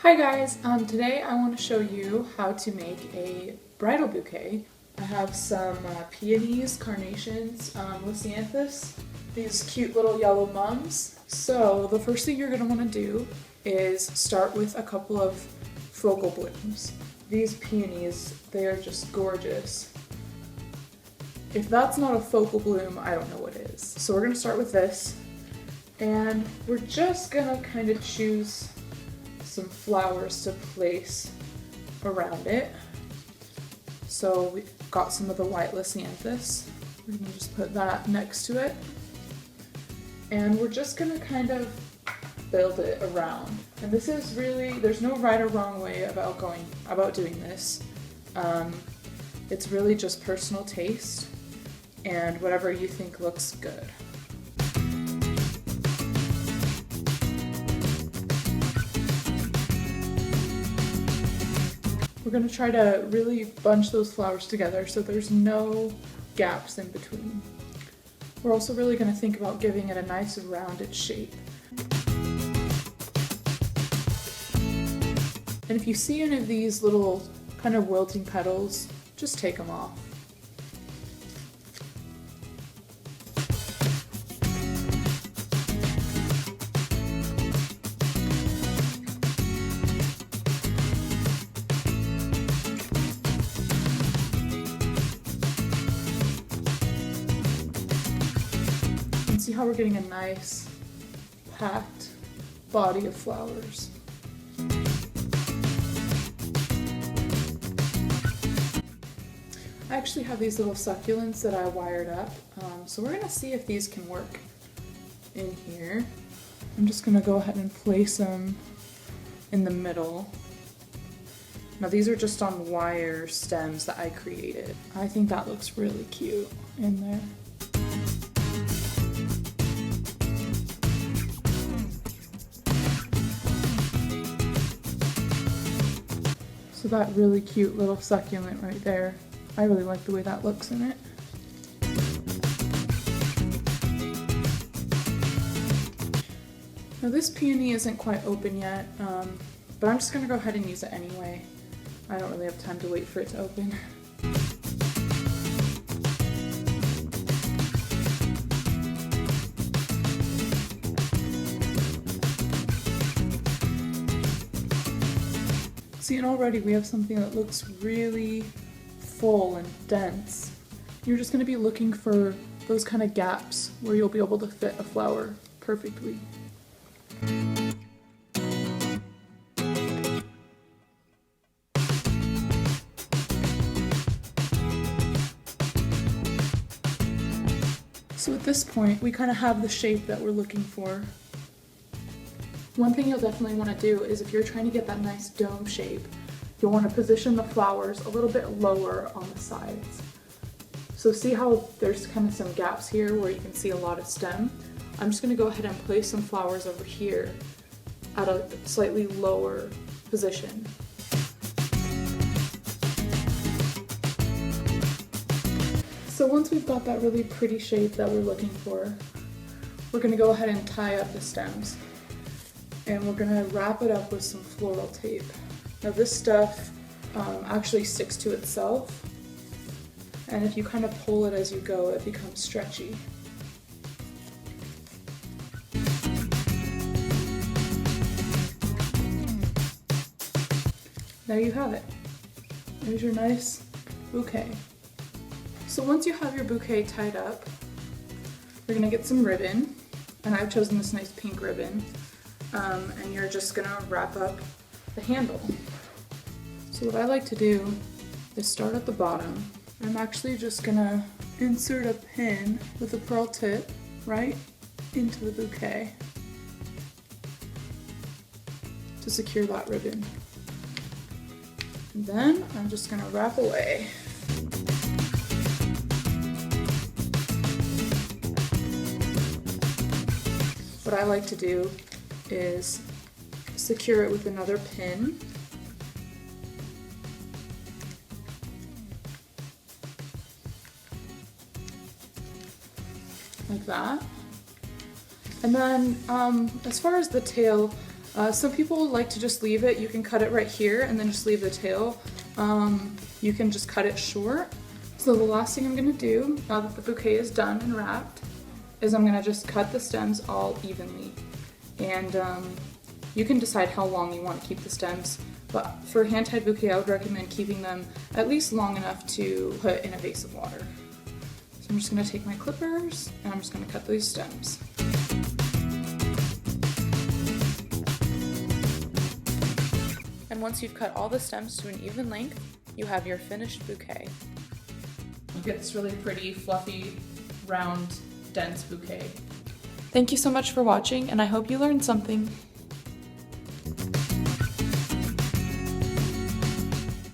Hi guys, today I want to show you how to make a bridal bouquet. I have some peonies, carnations, lisianthus, these cute little yellow mums. So the first thing you're going to want to do is start with a couple of focal blooms. These peonies, they are just gorgeous. If that's not a focal bloom, I don't know what is. So we're going to start with this, and we're just going to kind of choose some flowers to place around it. So we've got some of the white lisianthus. We're gonna just put that next to it. And we're just gonna kind of build it around. And this is really, there's no right or wrong way about doing this. It's really just personal taste and whatever you think looks good. We're going to try to really bunch those flowers together so there's no gaps in between. We're also really going to think about giving it a nice rounded shape. And if you see any of these little kind of wilting petals, just take them off. See how we're getting a nice packed body of flowers. I actually have these little succulents that I wired up, so we're gonna see if these can work in here. I'm just gonna go ahead and place them in the middle. Now these are just on wire stems that I created. I think that looks really cute in there. So that really cute little succulent right there, I really like the way that looks in it. Now this peony isn't quite open yet, but I'm just going to go ahead and use it anyway. I don't really have time to wait for it to open. See, and already we have something that looks really full and dense. You're just going to be looking for those kind of gaps where you'll be able to fit a flower perfectly. So at this point, we kind of have the shape that we're looking for. One thing you'll definitely want to do is if you're trying to get that nice dome shape, you'll want to position the flowers a little bit lower on the sides. So see how there's kind of some gaps here where you can see a lot of stem? I'm just going to go ahead and place some flowers over here at a slightly lower position. So once we've got that really pretty shape that we're looking for, we're going to go ahead and tie up the stems. And we're going to wrap it up with some floral tape. Now this stuff actually sticks to itself, and if you kind of pull it as you go, it becomes stretchy. There you have it. There's your nice bouquet. So once you have your bouquet tied up, we're going to get some ribbon, and I've chosen this nice pink ribbon. And you're just gonna wrap up the handle. So what I like to do is start at the bottom. I'm actually just gonna insert a pin with a pearl tip right into the bouquet to secure that ribbon. And then I'm just gonna wrap away. What I like to do is secure it with another pin. Like that. And then as far as the tail, Some people like to just leave it. You can cut it right here and then just leave the tail. You can just cut it short. So the last thing I'm gonna do, now that the bouquet is done and wrapped, is I'm gonna just cut the stems all evenly. And you can decide how long you want to keep the stems, but for hand-tied bouquet, I would recommend keeping them at least long enough to put in a vase of water. So I'm just gonna take my clippers and I'm just gonna cut these stems. And once you've cut all the stems to an even length, you have your finished bouquet. You get this really pretty, fluffy, round, dense bouquet. Thank you so much for watching, and I hope you learned something.